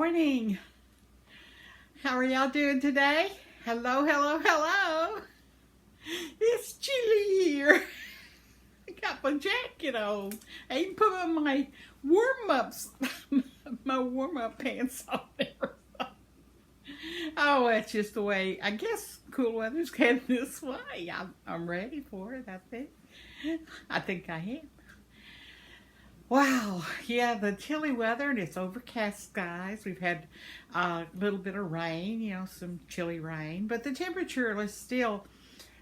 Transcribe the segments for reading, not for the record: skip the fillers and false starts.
morning. How are y'all doing today? Hello, hello, hello. It's chilly here. I got my jacket on. I even put on my warm-ups, my warm-up pants on there. Oh, that's just the way, I guess cool weather's heading this way. I'm ready for it, I think I am. Wow, yeah, the chilly weather and it's overcast skies. We've had a little bit of rain, some chilly rain, but the temperature is still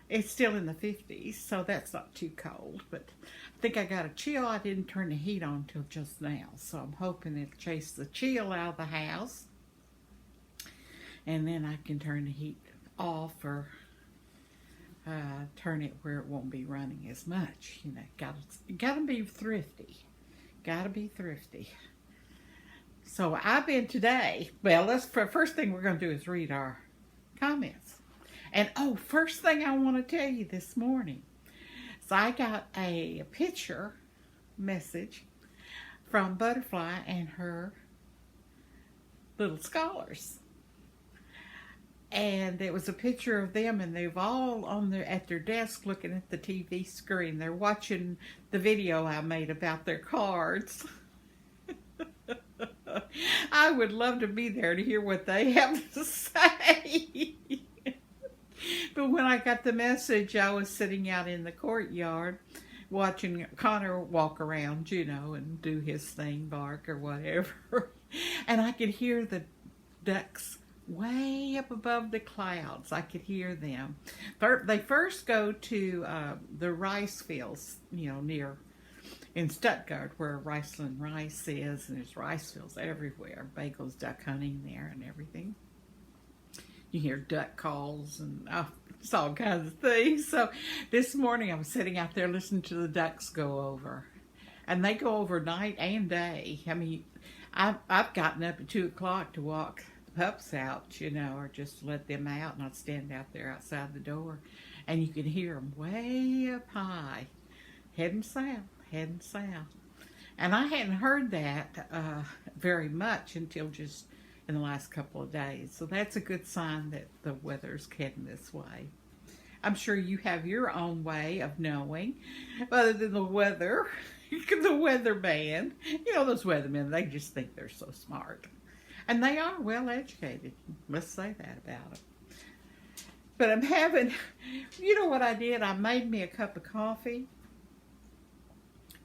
in the 50s, so that's not too cold. But I think I got a chill. I didn't turn the heat on till just now, so I'm hoping it'll chase the chill out of the house, and then I can turn the heat off or turn it where it won't be running as much. Gotta be thrifty. Gotta be thrifty. So I've been today, first thing we're going to do is read our comments. And first thing I want to tell you this morning. So I got a picture message from Butterfly and her little scholars. And it was a picture of them, and they've all at their desk looking at the TV screen. They're watching the video I made about their cards. I would love to be there to hear what they have to say. But when I got the message, I was sitting out in the courtyard watching Connor walk around, and do his thing, bark or whatever. And I could hear the ducks way up above the clouds. I could hear them. They first go to the rice fields, near in Stuttgart, where Riceland Rice is, and there's rice fields everywhere. Bagel's duck hunting there and everything. You hear duck calls and it's all kinds of things. So this morning I was sitting out there listening to the ducks go over, and they go over night and day. I mean, I've gotten up at 2 o'clock to walk pups out, or just let them out, and I'd stand out there outside the door, and you can hear them way up high, heading south. And I hadn't heard that very much until just in the last couple of days. So that's a good sign that the weather's heading this way. I'm sure you have your own way of knowing, other than the weather. The weatherman, those weathermen, they just think they're so smart. And they are well educated. Let's say that about them. But I'm having, what I did? I made me a cup of coffee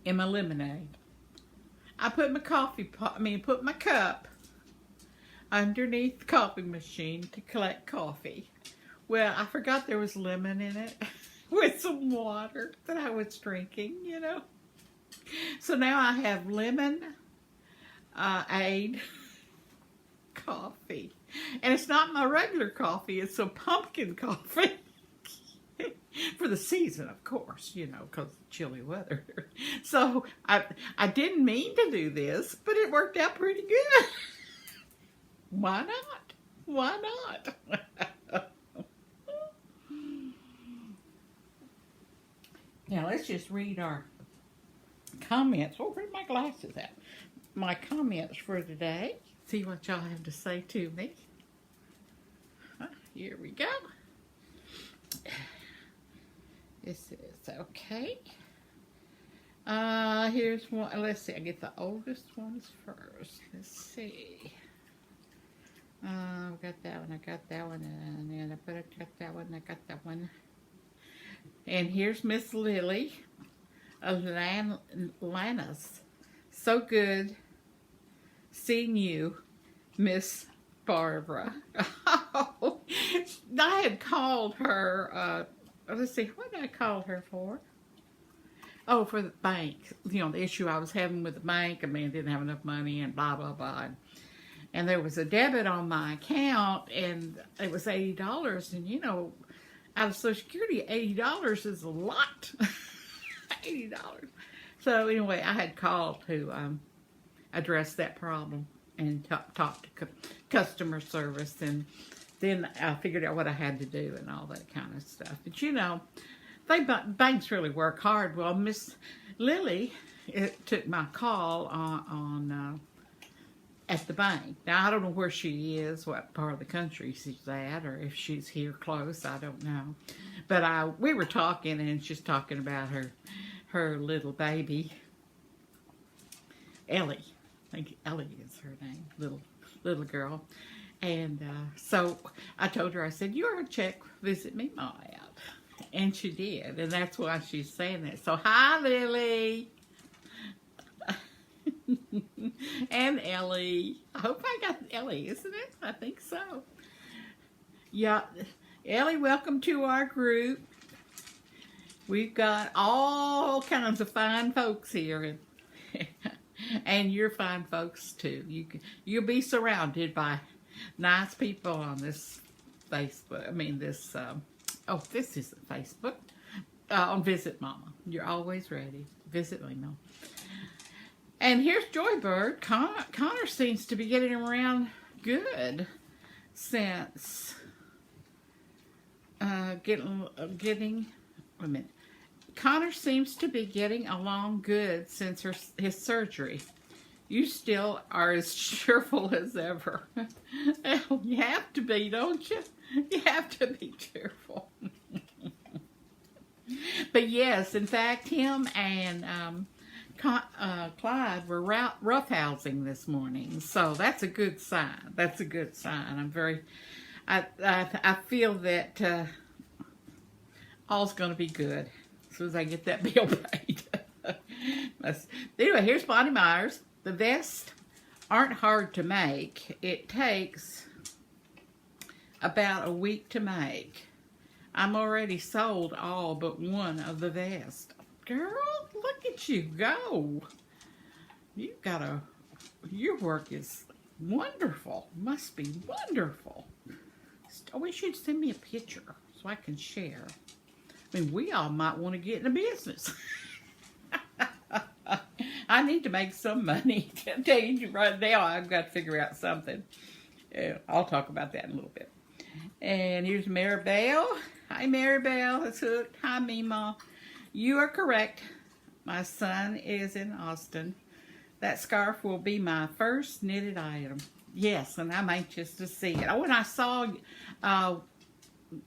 and my lemonade. I put put my cup underneath the coffee machine to collect coffee. Well, I forgot there was lemon in it with some water that I was drinking, So now I have lemon aid coffee, and it's not my regular coffee, it's a pumpkin coffee. For the season, of course, because of chilly weather. So I didn't mean to do this, but it worked out pretty good. Why not? Now let's just read our comments. Where's my glasses at? My comments for today. See what y'all have to say to me. Here we go. This is okay. Here's one. Let's see. I get the oldest ones first. Let's see. I got that one. I got that one, and then I got that one. I got that one. And here's Miss Lily of Lannis. So good seeing you, Miss Barbara. Oh, I had called her, let's see, what did I call her for? Oh, for the bank. The issue I was having with the bank. I didn't have enough money and blah, blah, blah. And there was a debit on my account, and it was $80. And, out of Social Security, $80 is a lot. $80. So, anyway, I had called to address that problem and talk to customer service, and then I figured out what I had to do and all that kind of stuff. But banks really work hard. Well, Miss Lily took my call on at the bank. Now, I don't know where she is, what part of the country she's at, or if she's here close. I don't know. But we were talking, and she's talking about her little baby, Ellie. I think Ellie is her name, little girl. And so I told her, I said, you ought to check VisitMema out. And she did, and that's why she's saying that. So, hi, Lily. And Ellie. I hope I got Ellie, isn't it? I think so. Yeah. Ellie, welcome to our group. We've got all kinds of fine folks here. And you're fine folks, too. You'll be surrounded by nice people on this Facebook. I mean, this, this isn't Facebook. On VisitMema. You're always ready. VisitMema. And here's Joybird. Connor seems to be getting around good since wait a minute. Connor seems to be getting along good since his surgery. You still are as cheerful as ever. You have to be, don't you? You have to be cheerful. But yes, in fact, him and Clyde were roughhousing this morning, so that's a good sign. That's a good sign. I feel that all's going to be good as soon as I get that bill paid. Anyway, here's Bonnie Myers. The vests aren't hard to make. It takes about a week to make. I'm already sold all but one of the vests. Girl, look at you go. Your work is wonderful. Must be wonderful. I wish you'd send me a picture so I can share. I mean, we all might want to get in the business. I need to make some money. I tell you right now, I've got to figure out something. I'll talk about that in a little bit. And here's Maribel. Hi, Maribel. It's Hook. Hi, Mima. You are correct. My son is in Austin. That scarf will be my first knitted item. Yes, and I'm anxious to see it. When I saw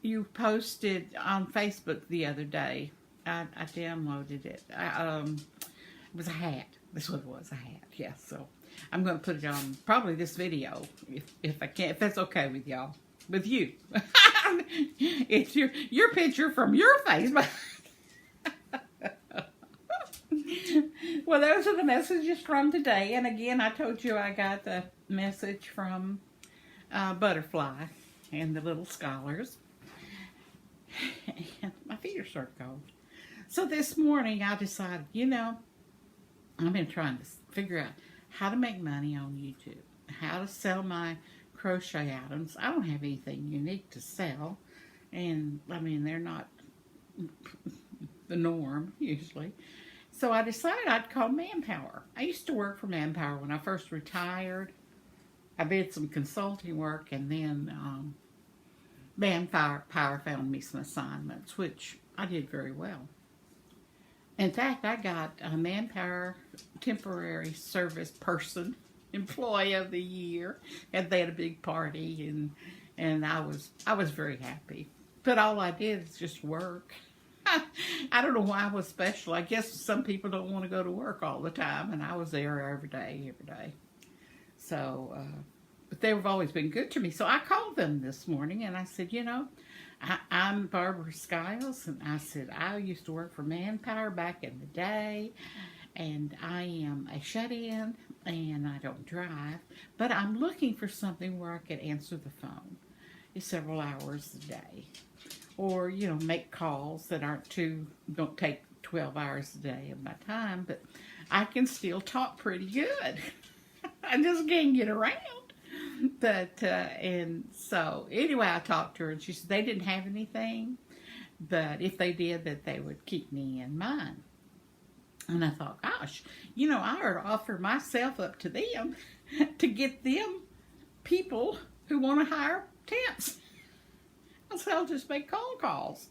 you posted on Facebook the other day, I downloaded it. It was a hat. That's what it was, a hat. Yeah, so I'm going to put it on probably this video if I can, if that's okay with y'all. With you. It's your picture from your Facebook. Well, those are the messages from today. And again, I told you I got the message from Butterfly and the little scholars. And my feet are sort of cold. So this morning I decided, I've been trying to figure out how to make money on YouTube, how to sell my crochet items. I don't have anything unique to sell. And, I mean, they're not the norm, usually. So I decided I'd call Manpower. I used to work for Manpower when I first retired. I did some consulting work, and then Manpower found me some assignments, which I did very well. In fact, I got a Manpower Temporary Service Person Employee of the Year, and they had a big party, and I was very happy. But all I did is just work. I don't know why I was special. I guess some people don't want to go to work all the time, and I was there every day. So, but they've always been good to me. So I called them this morning, and I said, I'm Barbara Skiles, and I said, I used to work for Manpower back in the day, and I am a shut-in, and I don't drive, but I'm looking for something where I could answer the phone several hours a day. Or, make calls that don't take 12 hours a day of my time, but I can still talk pretty good. I just can't get around. But, and so, anyway, I talked to her, and she said they didn't have anything, but if they did, that they would keep me in mind. And I thought, gosh, I ought to offer myself up to them to get them people who want to hire temps. So I'll just make cold calls.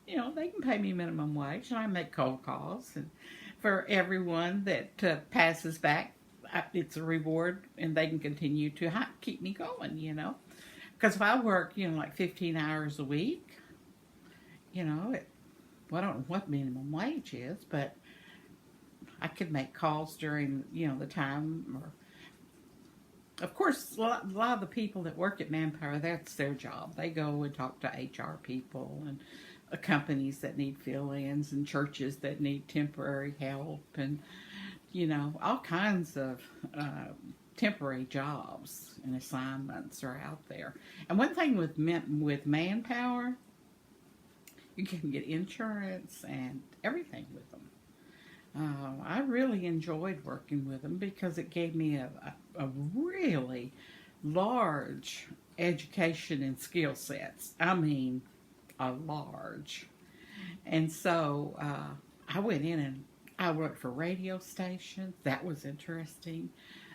They can pay me minimum wage, and I make cold calls. And for everyone that passes back, it's a reward, and they can continue to keep me going, Because if I work, like 15 hours a week, well, I don't know what minimum wage is, but I could make calls during, the time. Or, of course, a lot of the people that work at Manpower, that's their job. They go and talk to HR people and companies that need fill-ins and churches that need temporary help and, all kinds of temporary jobs and assignments are out there. And one thing with Manpower, you can get insurance and everything with them. I really enjoyed working with them because it gave me a really large education and skill sets. I mean, a large. And so I went in and I worked for radio stations. That was interesting.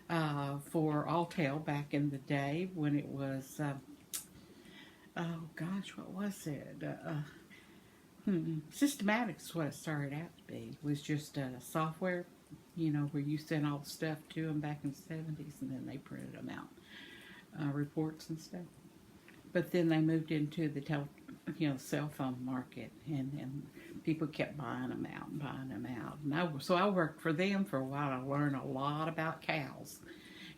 For Alltel back in the day when it was, oh gosh, what was it? Systematics is what it started out to be. It was just software, where you sent all the stuff to them back in the 70s, and then they printed them out, reports and stuff. But then they moved into the cell phone market, and people kept buying them out and buying them out. And so I worked for them for a while. I learned a lot about cows,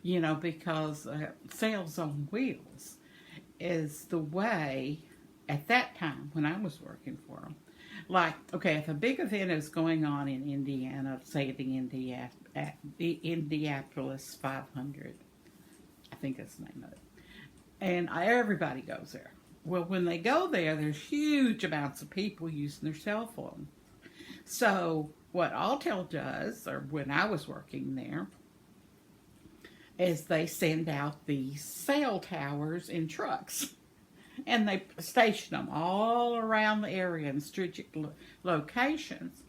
because sales on wheels is the way. At that time, when I was working for them, like, okay, if a big event is going on in Indiana, say the Indianapolis 500, I think that's the name of it, and everybody goes there. Well, when they go there, there's huge amounts of people using their cell phone. So what Alltel does, or when I was working there, is they send out these cell towers in trucks. And they station them all around the area in strategic locations.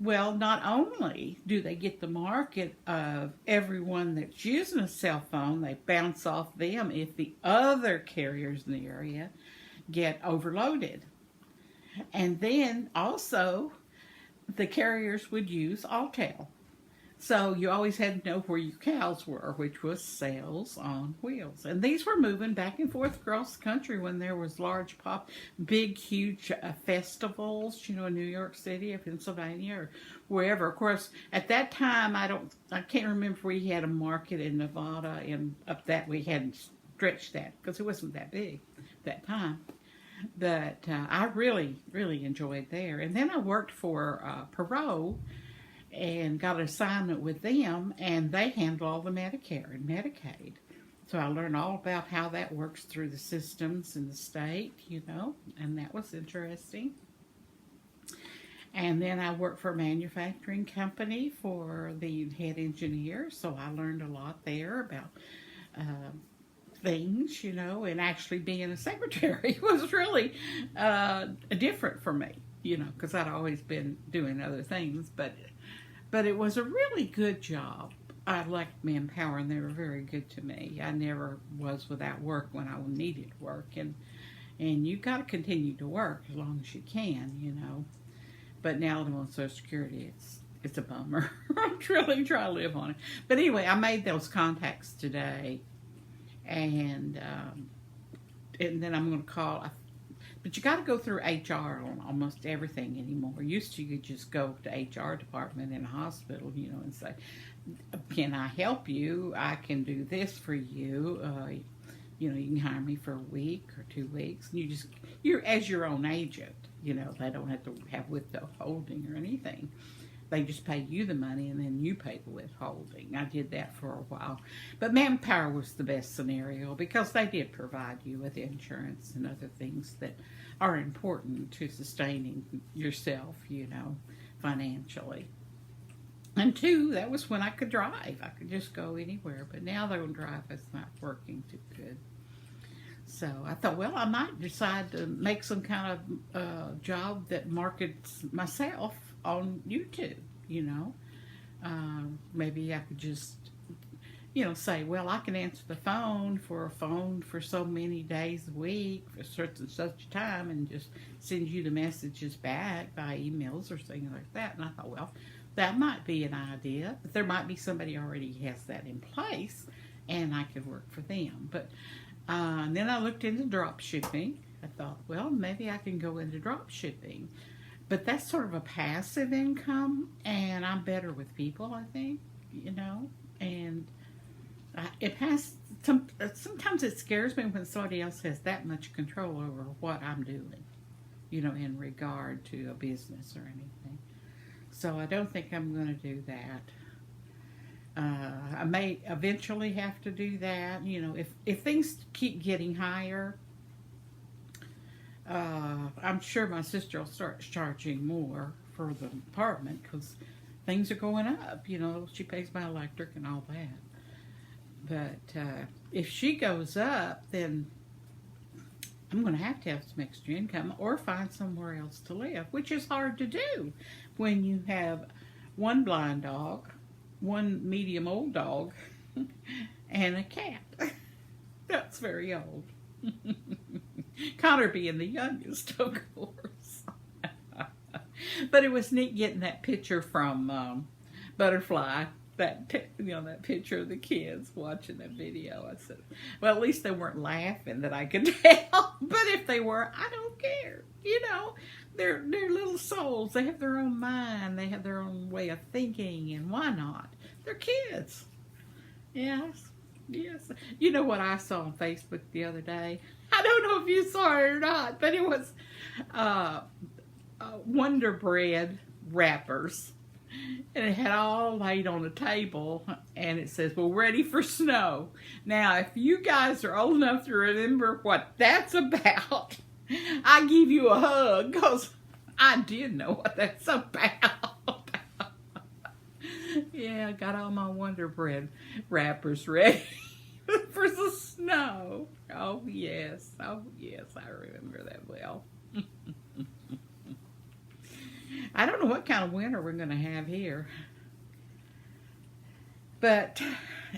Well, not only do they get the market of everyone that's using a cell phone, they bounce off them if the other carriers in the area get overloaded. And then also, the carriers would use Alltel. So you always had to know where your cows were, which was sales on wheels. And these were moving back and forth across the country when there was big, huge festivals, in New York City or Pennsylvania or wherever. Of course, at that time, I can't remember if we had a market in Nevada and up that we hadn't stretched that because it wasn't that big at that time. But I really, really enjoyed there. And then I worked for Perot and got an assignment with them, and they handle all the Medicare and Medicaid. So I learned all about how that works through the systems in the state, and that was interesting. And then I worked for a manufacturing company for the head engineer, so I learned a lot there about things, and actually being a secretary was really different for me, because I'd always been doing other things, but it was a really good job. I liked Manpower, and they were very good to me. I never was without work when I needed work, and you got to continue to work as long as you can, But now that I'm on Social Security, it's a bummer. I'm really trying to live on it. But anyway, I made those contacts today, and then I'm going to call. But you got to go through HR on almost everything anymore. Used to, you could just go to HR department in a hospital, and say, "Can I help you? I can do this for you. You can hire me for a week or 2 weeks." And you're as your own agent. They don't have to have withholding or anything. They just pay you the money, and then you pay the withholding. I did that for a while. But Manpower was the best scenario because they did provide you with insurance and other things that are important to sustaining yourself, financially. And two, that was when I could drive. I could just go anywhere. But now the drive is not working too good. So I thought, well, I might decide to make some kind of job that markets myself on YouTube, maybe I could just, say, well, I can answer the phone for so many days a week for such and such time and just send you the messages back by emails or something like that. And I thought, well, That might be an idea, but there might be somebody already has that in place, and I could work for them. But then I looked into drop shipping. I thought, well, maybe I can go into drop shipping. But that's sort of a passive income, and I'm better with people, I think, and sometimes it scares me when somebody else has that much control over what I'm doing, in regard to a business or anything. So I don't think I'm going to do that. I may eventually have to do that, if things keep getting higher. I'm sure my sister will start charging more for the apartment because things are going up. She pays my electric and all that. But if she goes up, then I'm going to have some extra income or find somewhere else to live, which is hard to do when you have one blind dog, one medium old dog, and a cat. That's very old. Connor being the youngest, of course. But it was neat getting that picture from Butterfly, that picture of the kids watching that video. I said, well, at least they weren't laughing that I could tell. But if they were, I don't care. They're little souls. They have their own mind. They have their own way of thinking, and why not? They're kids. Yes. You know what I saw on Facebook the other day? I don't know if you saw it or not, but it was wonderbread wrappers. And it had all laid on the table, and it says, well, ready for snow. Now, if you guys are old enough to remember what that's about, I give you a hug, because I did know what that's about. Yeah, I got all my Wonder Bread wrappers ready for the snow. Oh, yes, I remember that well. I don't know what kind of winter we're going to have here. But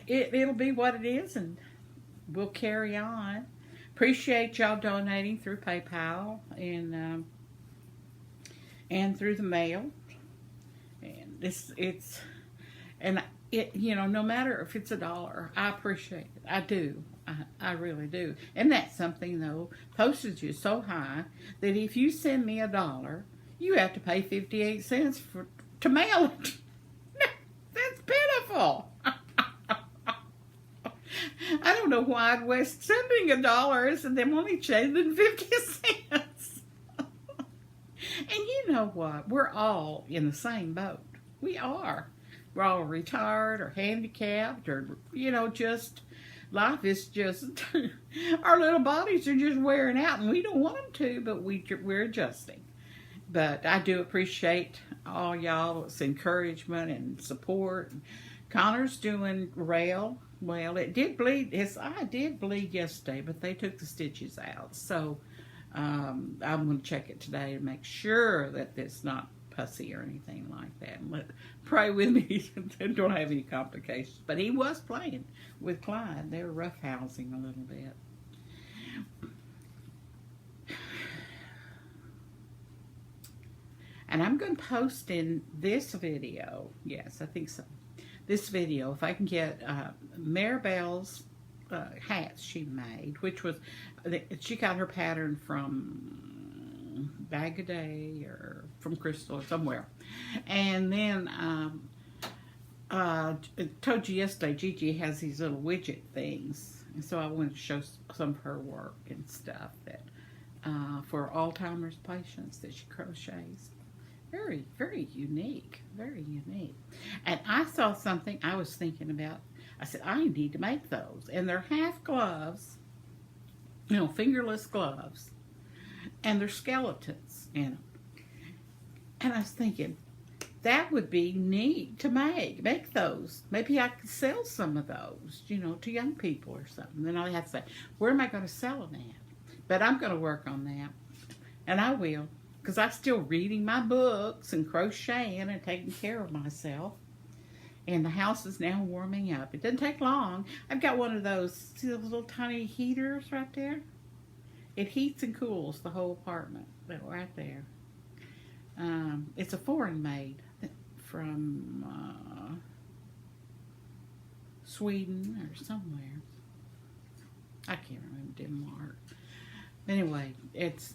it'll be what it is, and we'll carry on. Appreciate y'all donating through PayPal and through the mail. And no matter if it's $1, I appreciate it. I do. I really do. And that's something, though. Postage is so high that if you send me $1, you have to pay 58 cents to mail it. That's pitiful. I don't know why I'd waste sending $1 and them only charging 50 cents. And you know what? We're all in the same boat. We are. We're all retired or handicapped or, just life is just, our little bodies are just wearing out, and we don't want them to, but we're adjusting. But I do appreciate all y'all's encouragement and support. Connor's doing well. Well, it did bleed. His eye did bleed yesterday, but they took the stitches out. So I'm going to check it today to make sure that it's not pussy or anything like that. And pray with me that don't have any complications. But he was playing with Clyde. They were roughhousing a little bit. And I'm going to post in this video, yes, I think so, this video, if I can get Maribel's hats she made, which was, she got her pattern from Bag a Day or from Crystal or somewhere. And then, I told you yesterday, Gigi has these little widget things. And so I wanted to show some of her work and stuff that for Alzheimer's patients that she crochets. Very, very unique. Very unique. And I saw something I was thinking about. I said, I need to make those. And they're half gloves, fingerless gloves. And they're skeletons in them. And I was thinking, that would be neat to make those. Maybe I could sell some of those, to young people or something. Then I'll have to say, where am I going to sell them at? But I'm going to work on that. And I will. Because I'm still reading my books and crocheting and taking care of myself. And the house is now warming up. It doesn't take long. I've got one of those, see those little tiny heaters right there? It heats and cools the whole apartment. Right there. It's a foreign from Sweden or somewhere. I can't remember, Denmark. Anyway, it's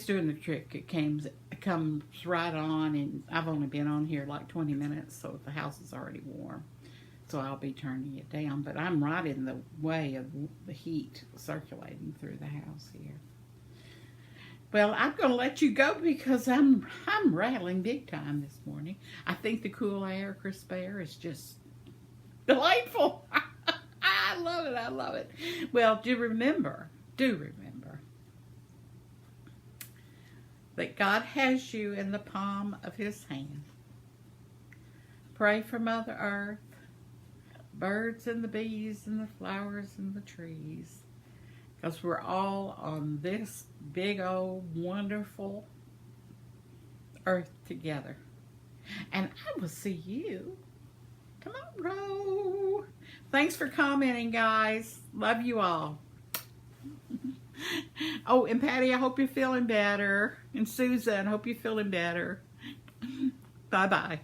doing the trick. It comes right on, and I've only been on here like 20 minutes, so the house is already warm. So I'll be turning it down, but I'm right in the way of the heat circulating through the house here. Well, I'm going to let you go because I'm rattling big time this morning. I think the cool air, crisp air is just delightful. I love it. I love it. Well, do remember that God has you in the palm of His hand. Pray for Mother Earth, birds and the bees and the flowers and the trees, because we're all on this big old wonderful earth together. And I will see you tomorrow. Thanks for commenting, guys. Love you all. Oh, and Patty, I hope you're feeling better. And Susan, I hope you're feeling better. Bye-bye.